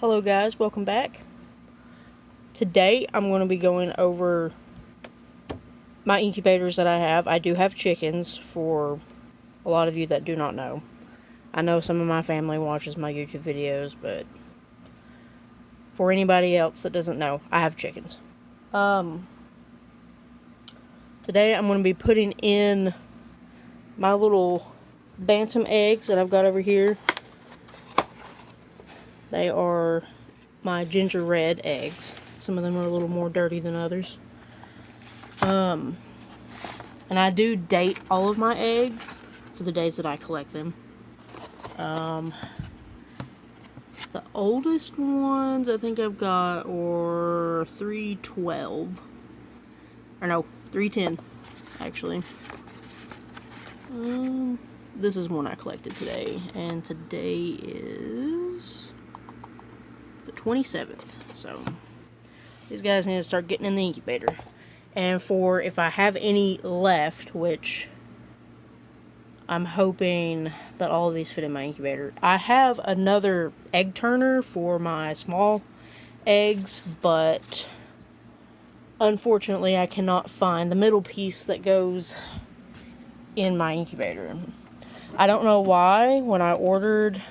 Hello guys, welcome back. Today I'm going to be going over my incubators that I have. I do have chickens, for a lot of you that do not know. I know some of my family watches my YouTube videos, but for anybody else that doesn't know, I have chickens. Today I'm going to be putting in my little bantam eggs that I've got over here. They are my ginger red eggs. Some of them are a little more dirty than others. And I do date all of my eggs for the days that I collect them. The oldest ones I think I've got are 312. Or no, 310 actually. This is one I collected today, and today is the 27th. So these guys need to start getting in the incubator. And for if I have any left, which I'm hoping that all of these fit in my incubator. I have another egg turner for my small eggs, but unfortunately I cannot find the middle piece that goes in my incubator. I don't know why when I ordered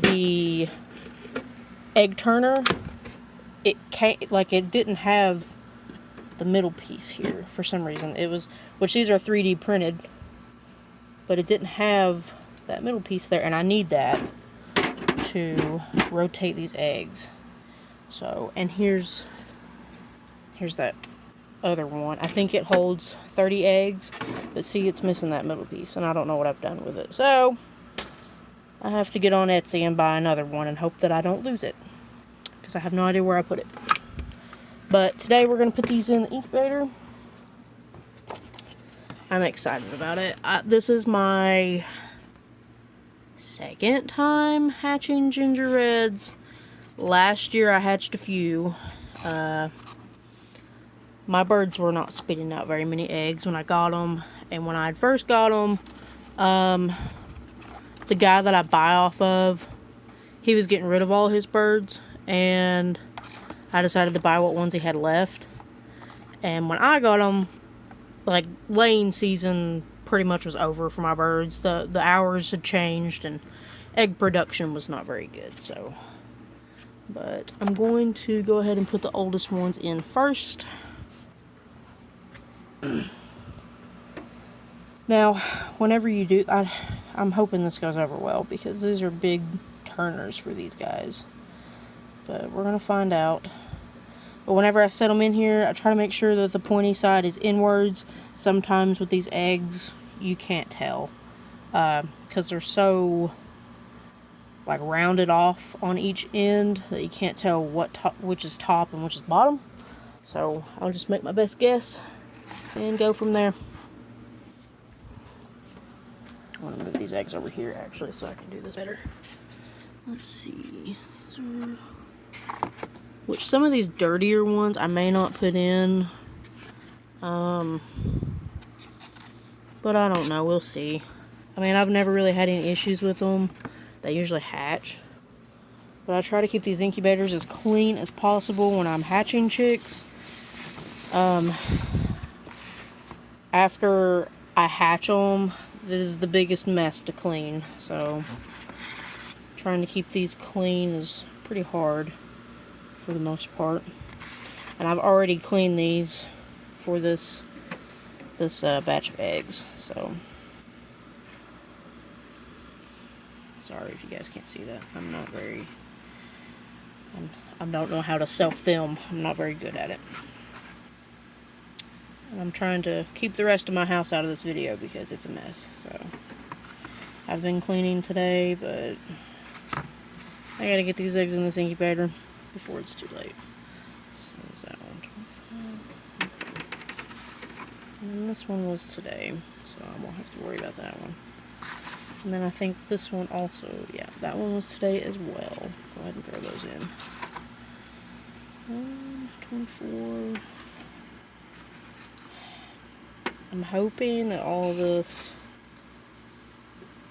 the egg turner, it didn't have the middle piece here for some reason. Which these are 3D printed, but it didn't have that middle piece there, and I need that to rotate these eggs. So, and here's that other one. I think it holds 30 eggs, but see, it's missing that middle piece, and I don't know what I've done with it. So I have to get on Etsy and buy another one and hope that I don't lose it, because I have no idea where I put it. But today we're going to put these in the incubator. I'm excited about it. This is my second time hatching ginger reds. Last year I hatched a few. My birds were not spitting out very many eggs when I got them. And when I first got them, the guy that I buy off of, he was getting rid of all his birds. And I decided to buy what ones he had left. And when I got them, like, laying season pretty much was over for my birds. The hours had changed and egg production was not very good, so. But I'm going to go ahead and put the oldest ones in first. Now, whenever you do, I'm hoping this goes over well, because these are big turners for these guys. But we're going to find out. But whenever I set them in here, I try to make sure that the pointy side is inwards. Sometimes with these eggs, you can't tell, because they're so like rounded off on each end that you can't tell which is top and which is bottom. So I'll just make my best guess and go from there. I want to move these eggs over here actually so I can do this better. Let's see. These are... Which some of these dirtier ones I may not put in. But I don't know. We'll see. I mean, I've never really had any issues with them. They usually hatch. But I try to keep these incubators as clean as possible when I'm hatching chicks. After I hatch them, this is the biggest mess to clean. So trying to keep these clean is pretty hard for the most part. And I've already cleaned these for this batch of eggs, so sorry if you guys can't see that. I don't know how to self-film. I'm not very good at it. And I'm trying to keep the rest of my house out of this video because it's a mess. So I've been cleaning today, but I gotta get these eggs in this incubator before it's too late. So is that one 25? And this one was today, so I won't have to worry about that one. And then I think this one also, yeah, that one was today as well. Go ahead and throw those in. 24. I'm hoping that all of this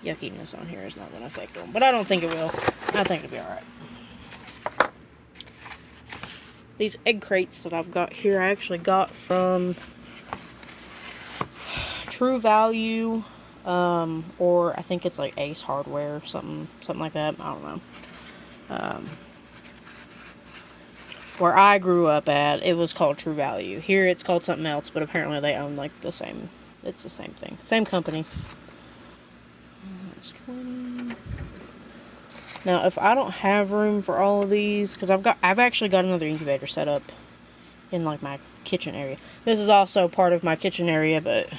yuckiness on here is not going to affect them. But I don't think it will. I think it'll be alright. These egg crates that I've got here, I actually got from True Value, or I think it's like Ace Hardware, something like that. I don't know. Where I grew up at, it was called True Value. Here it's called something else, but apparently they own like the same. It's the same thing, same company. That's 20. Now, if I don't have room for all of these, because I've actually got another incubator set up in like my kitchen area. This is also part of my kitchen area, but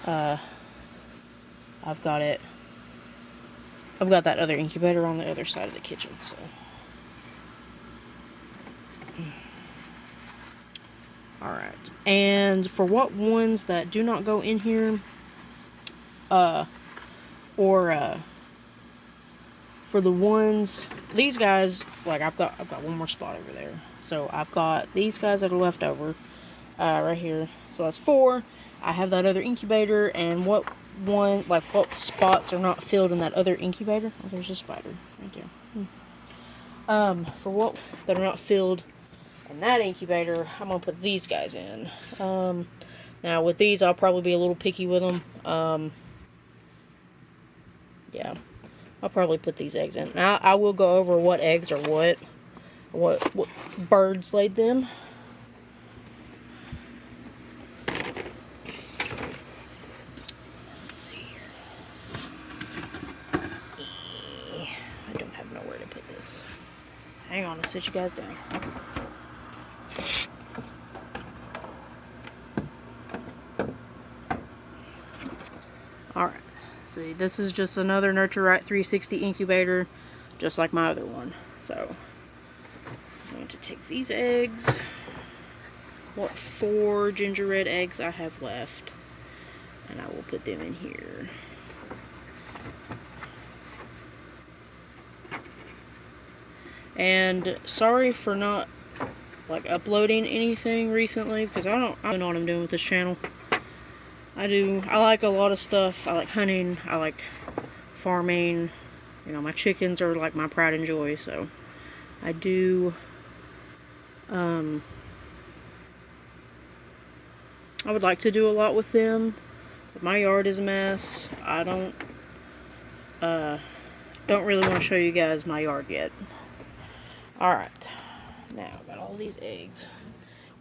I've got that other incubator on the other side of the kitchen, so. Alright, and for what ones that do not go in here, for the ones, these guys, like I've got one more spot over there. So I've got these guys that are left over, right here. So that's 4. I have that other incubator, and what spots are not filled in that other incubator? Oh, there's a spider right there. For what that are not filled in that incubator, I'm gonna put these guys in. Now with these, I'll probably be a little picky with them. Yeah. I'll probably put these eggs in. Now, I will go over what eggs are what birds laid them. Let's see. I don't have nowhere to put this. Hang on, I'll sit you guys down. Alright. See, this is just another Nurture Right 360 incubator, just like my other one. So, I'm going to take these eggs, what 4 ginger red eggs I have left, and I will put them in here. And sorry for not like uploading anything recently, because I don't know what I'm doing with this channel. I like a lot of stuff. I like hunting, I like farming, you know, my chickens are like my pride and joy, so I do, I would like to do a lot with them, but my yard is a mess. I don't really want to show you guys my yard yet. Alright, now I've got all these eggs.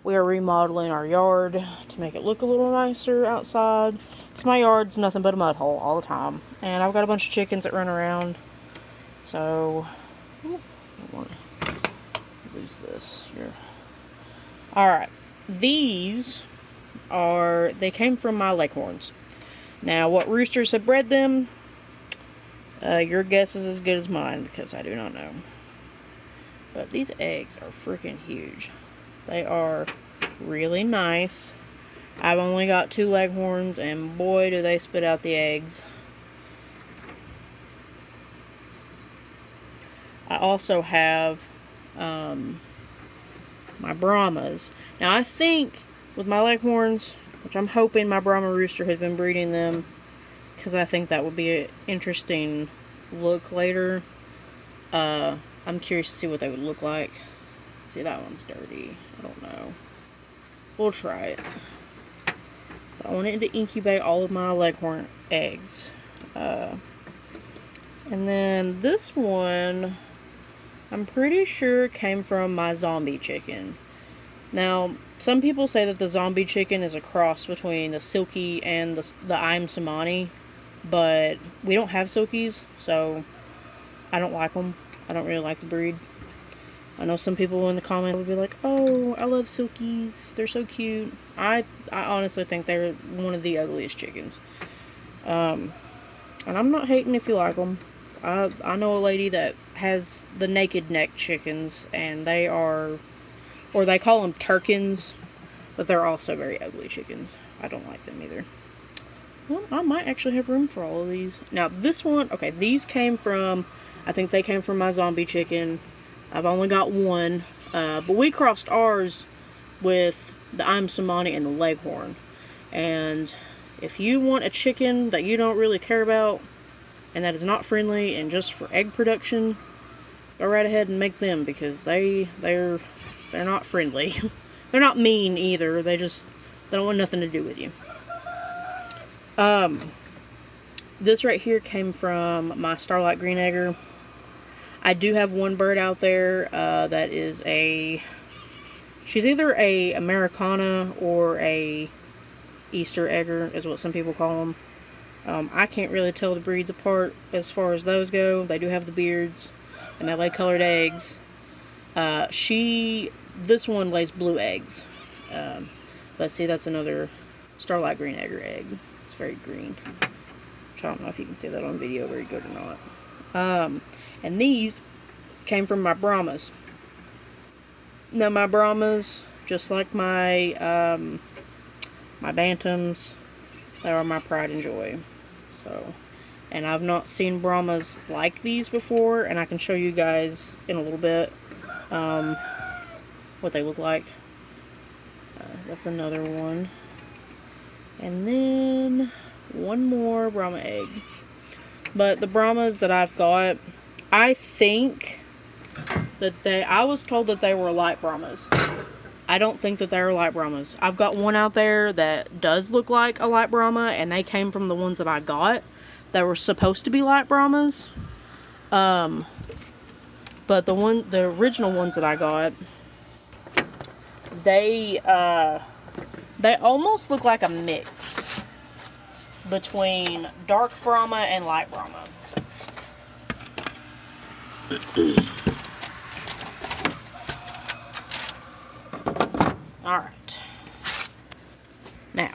We are remodeling our yard to make it look a little nicer outside, because my yard's nothing but a mud hole all the time. And I've got a bunch of chickens that run around, so I want to lose this here. Alright, these they came from my Leghorns. Now, what roosters have bred them, your guess is as good as mine, because I do not know. But these eggs are freaking huge. They are really nice. I've only got 2 Leghorns, and boy, do they spit out the eggs. I also have my Brahmas. Now, I think with my Leghorns, which I'm hoping my Brahma rooster has been breeding them, because I think that would be an interesting look later. I'm curious to see what they would look like. See, that one's dirty. I don't know. We'll try it. But I wanted to incubate all of my Leghorn eggs. And then this one, I'm pretty sure came from my zombie chicken. Now, some people say that the zombie chicken is a cross between the Silkie and the I'm Samani, but we don't have Silkies, so I don't like them. I don't really like the breed. I know some people in the comments would be like, oh, I love Silkies. They're so cute. I honestly think they're one of the ugliest chickens. And I'm not hating if you like them. I know a lady that has the naked neck chickens, and they are, or they call them Turkins, but they're also very ugly chickens. I don't like them either. Well, I might actually have room for all of these. Now, this one, okay, these came from, I think they came from my zombie chicken. I've only got one, but we crossed ours with the I'm Samani and the Leghorn. And If you want a chicken that you don't really care about and that is not friendly and just for egg production, go right ahead and make them, because they're not friendly. They're not mean either. They don't want nothing to do with you. This right here came from my Starlight Green Egger. I do have one bird out there that is she's either a Americana or a Easter egger, is what some people call them. I can't really tell the breeds apart as far as those go. They do have the beards, and they lay colored eggs. This one lays blue eggs. Let's see, that's another Starlight Green Egger egg. It's very green. Which I don't know if you can see that on video very good or not. And these came from my Brahmas. Now my Brahmas, just like my my Bantams, they are my pride and joy. So, and I've not seen Brahmas like these before, and I can show you guys in a little bit what they look like. That's another one. And then one more Brahma egg. But the Brahmas that I've got, I think that I was told that they were light Brahmas. I don't think that they're light Brahmas. I've got one out there that does look like a light Brahma, and they came from the ones that I got that were supposed to be light Brahmas. But the original ones that I got, they almost look like a mix between dark Brahma and light Brahma. Alright. Now,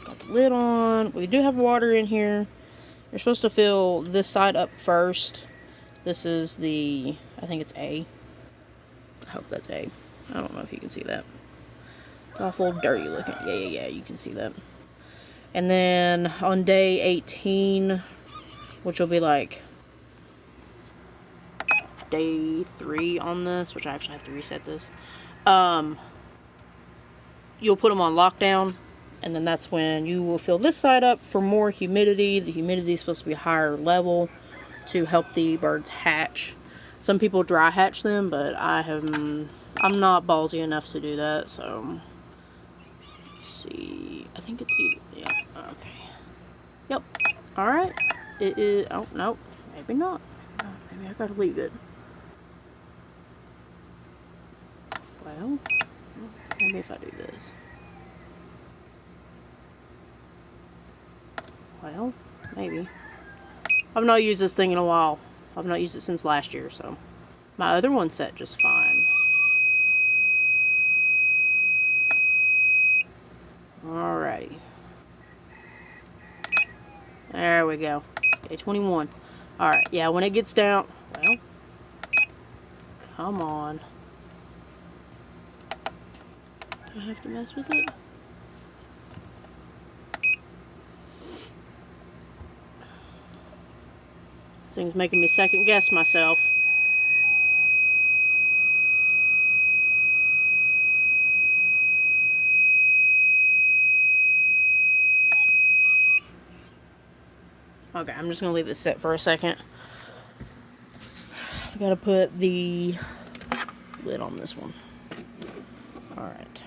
got the lid on. We do have water in here. You're supposed to fill this side up first. This is I think it's A. I hope that's A. I don't know if you can see that. It's awful dirty looking. Yeah, you can see that. And then on day 18, which will be like day 3 on this, which I actually have to reset this, you'll put them on lockdown, and then that's when you will fill this side up for more humidity. The humidity is supposed to be higher level to help the birds hatch. Some people dry hatch them, but I'm not ballsy enough to do that, so let's see. I think it's either, yeah, okay. Yep. Alright. It is, oh, no, maybe not. Maybe I gotta leave it. Well, maybe if I do this. Well, maybe. I've not used this thing in a while. I've not used it since last year, so. My other one's set just fine. Alrighty. There we go. Day 21. Alright, yeah, when it gets down, well, come on. Do I have to mess with it? This thing's making me second guess myself. Okay, I'm just gonna leave it sit for a second. I gotta put the lid on this one. Alright.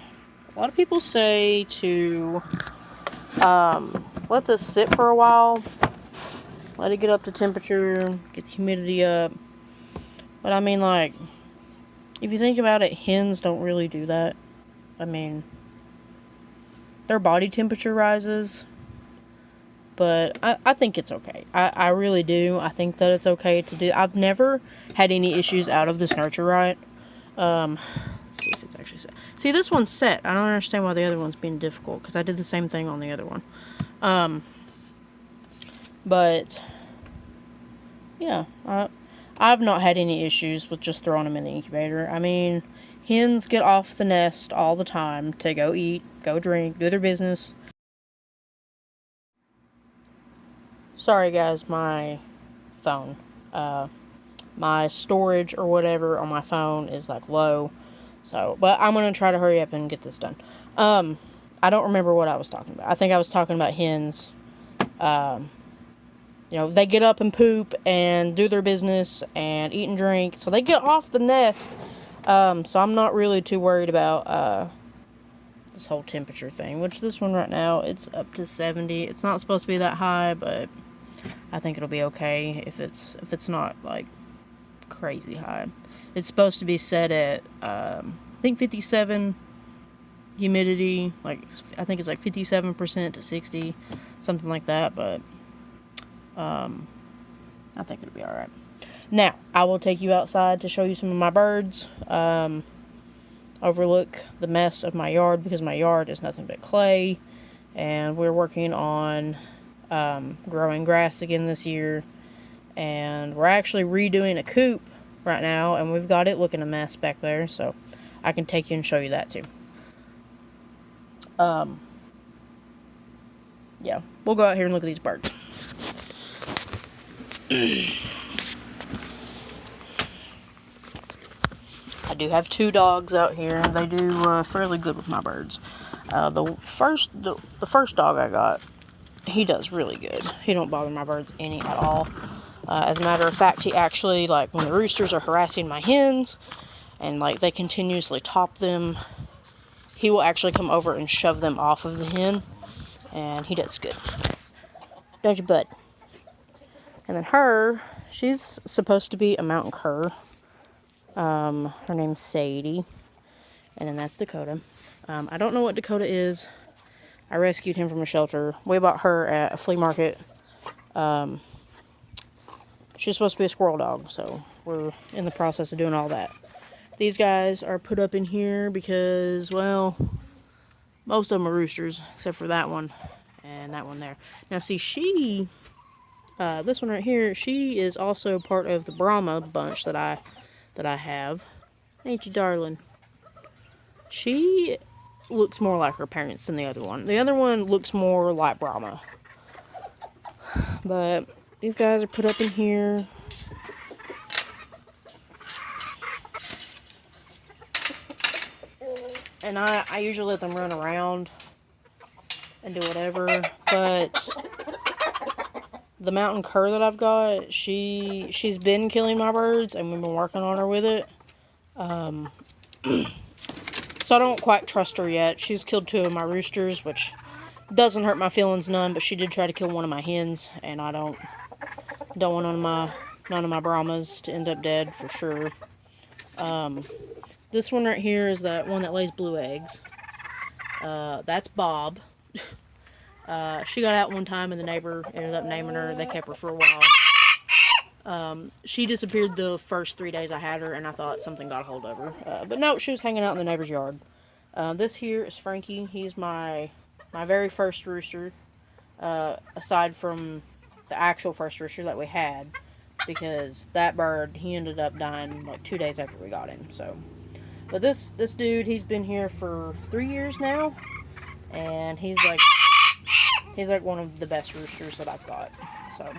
A lot of people say to let this sit for a while. Let it get up to temperature, get the humidity up. But I mean, like, if you think about it, hens don't really do that. I mean, their body temperature rises. But I think it's okay. I really do. I think that it's okay to do. I've never had any issues out of this Nurture Right. Let's see if it's actually set. See, this one's set. I don't understand why the other one's being difficult, because I did the same thing on the other one. But, yeah. I've not had any issues with just throwing them in the incubator. I mean, hens get off the nest all the time to go eat, go drink, do their business. Sorry guys, my phone, my storage or whatever on my phone is like low, so, but I'm gonna try to hurry up and get this done. I don't remember what I was talking about. I think I was talking about hens. You know, they get up and poop and do their business and eat and drink. So they get off the nest. So I'm not really too worried about this whole temperature thing. Which this one right now, it's up to 70. It's not supposed to be that high, but I think it'll be okay if it's not like crazy high. It's supposed to be set at I think 57 humidity. Like I think it's like 57% to 60, something like that. But I think it'll be alright. Now, I will take you outside to show you some of my birds. Overlook the mess of my yard because my yard is nothing but clay. And we're working on growing grass again this year. And we're actually redoing a coop right now. And we've got it looking a mess back there. So I can take you and show you that too. Yeah, we'll go out here and look at these birds. I do have 2 dogs out here, and they do fairly good with my birds. The first dog I got, he does really good. He don't bother my birds any at all. As a matter of fact, he actually, like, when the roosters are harassing my hens, and, like, they continuously top them, he will actually come over and shove them off of the hen, and he does good. Don't you, bud? And then she's supposed to be a mountain cur. Her name's Sadie. And then that's Dakota. I don't know what Dakota is. I rescued him from a shelter. We bought her at a flea market. She's supposed to be a squirrel dog, so we're in the process of doing all that. These guys are put up in here because, well, most of them are roosters, except for that one and that one there. Now, see, this one right here, she is also part of the Brahma bunch that I have. Ain't you, darling? She looks more like her parents than the other one. The other one looks more like Brahma. But these guys are put up in here. And I usually let them run around and do whatever, but the mountain cur that I've got, she's been killing my birds, and we've been working on her with it. So I don't quite trust her yet. She's killed 2 of my roosters, which doesn't hurt my feelings none, but she did try to kill one of my hens, and I don't want none of my Brahmas to end up dead for sure. This one right here is that one that lays blue eggs. That's Bob. She got out one time and the neighbor ended up naming her. They kept her for a while. She disappeared the first 3 days I had her, and I thought something got a hold of her. But no, she was hanging out in the neighbor's yard. This here is Frankie. He's my very first rooster, aside from the actual first rooster that we had, because that bird, he ended up dying like 2 days after we got him. So, but this dude, he's been here for 3 years now, and he's like one of the best roosters that I've got. So,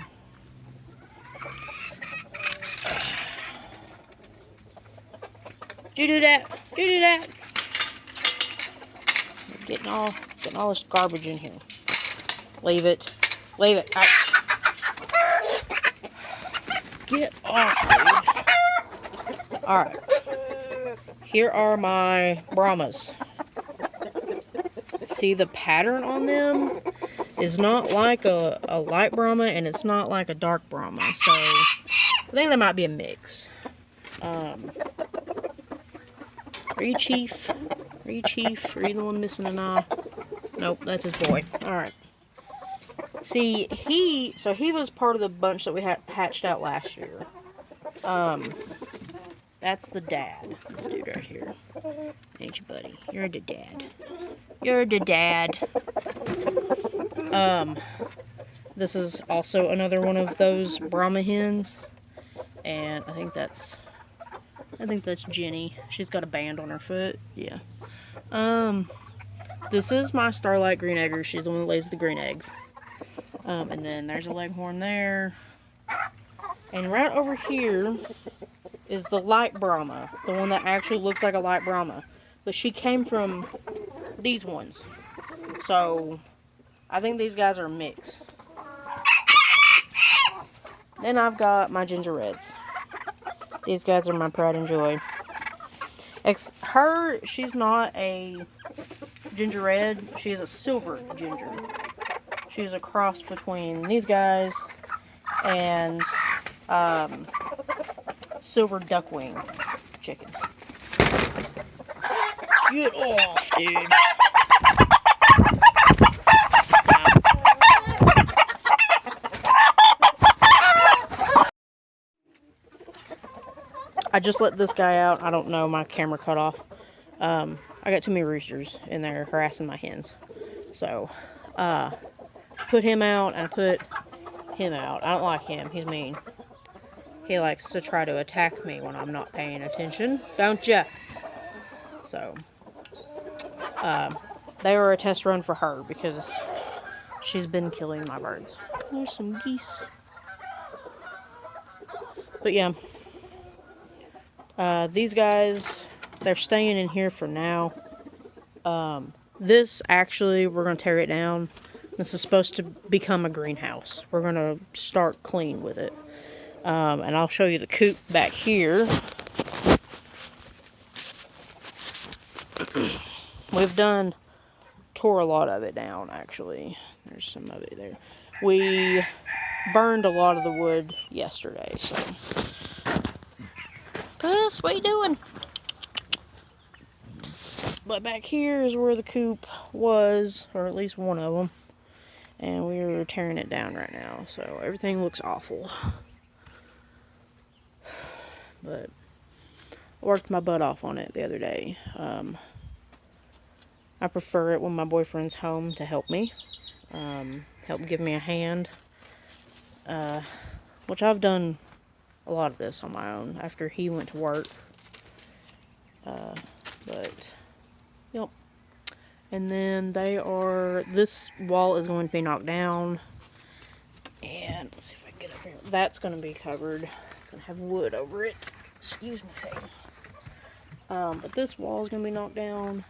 did you do that? Did you do that? Getting all this garbage in here. Leave it. Leave it. Get off, dude. Alright. Here are my Brahmas. See, the pattern on them is not like a light Brahma, and it's not like a dark Brahma. So, I think that might be a mix. Are you Chief? Are you Chief? Are you the one missing an eye? Nope, that's his boy. Alright. See, he was part of the bunch that we hatched out last year. That's the dad. This dude right here. Ain't you, buddy? You're the dad. You're the dad. This is also another one of those Brahma hens. And I think that's Jenny. She's got a band on her foot. Yeah. This is my Starlight Green Egger. She's the one that lays the green eggs. And then there's a Leghorn there. And right over here is the light Brahma. The one that actually looks like a light Brahma. But she came from these ones. So, I think these guys are a mix. Then I've got my ginger reds. These guys are my pride and joy. She's not a ginger red. She's a silver ginger. She's a cross between these guys and silver duckwing chicken. Get off, dude. I just let this guy out. I don't know, my camera cut off. I got too many roosters in there harassing my hens. So, put him out and put him out. I don't like him. He's mean. He likes to try to attack me when I'm not paying attention. Don't ya? So, they were a test run for her because she's been killing my birds. There's some geese. But yeah. These guys, they're staying in here for now. This actually, we're going to tear it down. This is supposed to become a greenhouse. We're going to start clean with it. And I'll show you the coop back here. We've tore a lot of it down, actually. There's some of it there. We burned a lot of the wood yesterday, so. What are you doing? But back here is where the coop was, or at least one of them. And we're tearing it down right now, so everything looks awful. But I worked my butt off on it the other day. I prefer it when my boyfriend's home to help me. Help give me a hand. Which I've done a lot of this on my own after he went to work. But, yep. And then this wall is going to be knocked down. And let's see if I can get up here. That's going to be covered. It's going to have wood over it. Excuse me, Sadie. But this wall is going to be knocked down.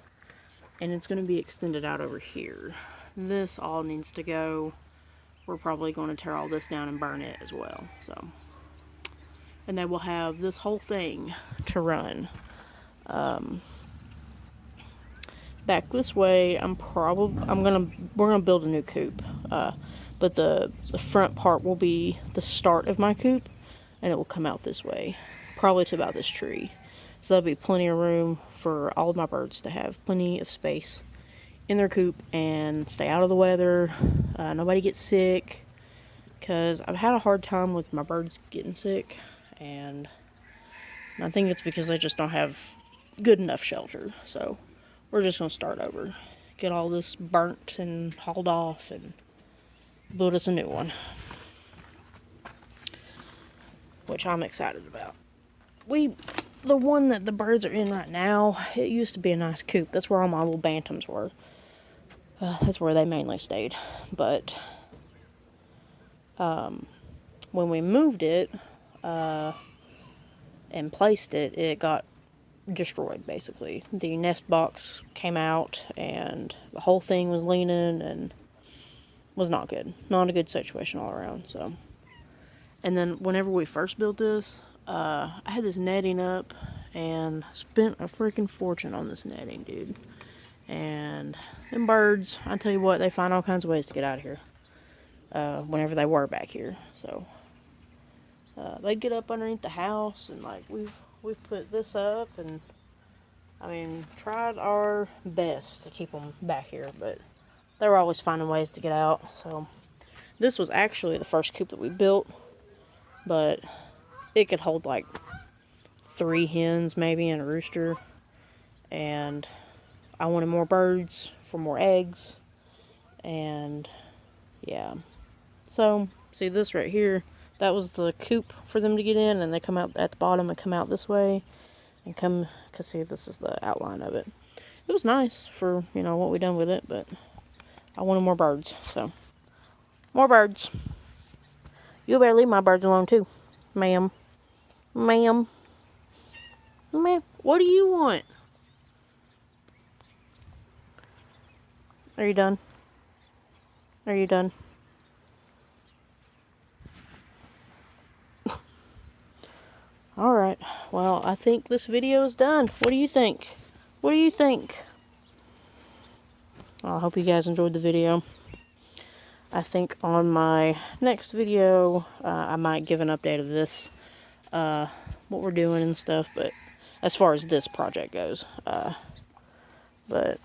And it's going to be extended out over here. This all needs to go. We're probably going to tear all this down and burn it as well. So, and then we'll have this whole thing to run. Back this way, we're gonna build a new coop. But the front part will be the start of my coop, and it will come out this way, probably to about this tree. So there'll be plenty of room for all of my birds to have plenty of space in their coop and stay out of the weather. Nobody gets sick, because I've had a hard time with my birds getting sick, and I think it's because they just don't have good enough shelter. So we're just going to start over, get all this burnt and hauled off, and build us a new one, which I'm excited about. The one that the birds are in right now, it used to be a nice coop. That's where all my little bantams were. That's where they mainly stayed. But when we moved it and placed it, it got destroyed, basically. The nest box came out and the whole thing was leaning and was not good. Not a good situation all around. So, and then whenever we first built this, I had this netting up and spent a freaking fortune on this netting, dude. And them birds, I tell you what, they find all kinds of ways to get out of here. Whenever they were back here, so they'd get up underneath the house, and like we've put this up, and I mean tried our best to keep them back here, but they were always finding ways to get out. So this was actually the first coop that we built, but it could hold like 3 hens maybe and a rooster, and I wanted more birds for more eggs, and yeah. So, see this right here, that was the coop for them to get in, and they come out at the bottom and come out this way, and come, cause see, this is the outline of it. It was nice for, you know, what we done with it, but I wanted more birds, so. More birds. You better leave my birds alone too, ma'am. Ma'am. Ma'am, what do you want? Are you done? Are you done? Alright, well, I think this video is done. What do you think? What do you think? Well, I hope you guys enjoyed the video. I think on my next video, I might give an update of this, what we're doing and stuff, but as far as this project goes. But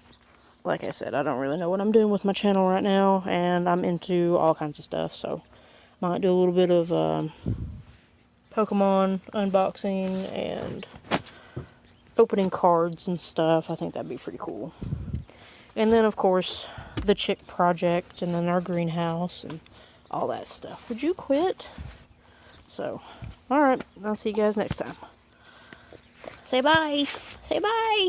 like I said, I don't really know what I'm doing with my channel right now, and I'm into all kinds of stuff, so might do a little bit of Pokemon unboxing and opening cards and stuff. I think that'd be pretty cool. And then, of course, the chick project, and then our greenhouse, and all that stuff. Would you quit? So, alright, I'll see you guys next time. Say bye! Say bye!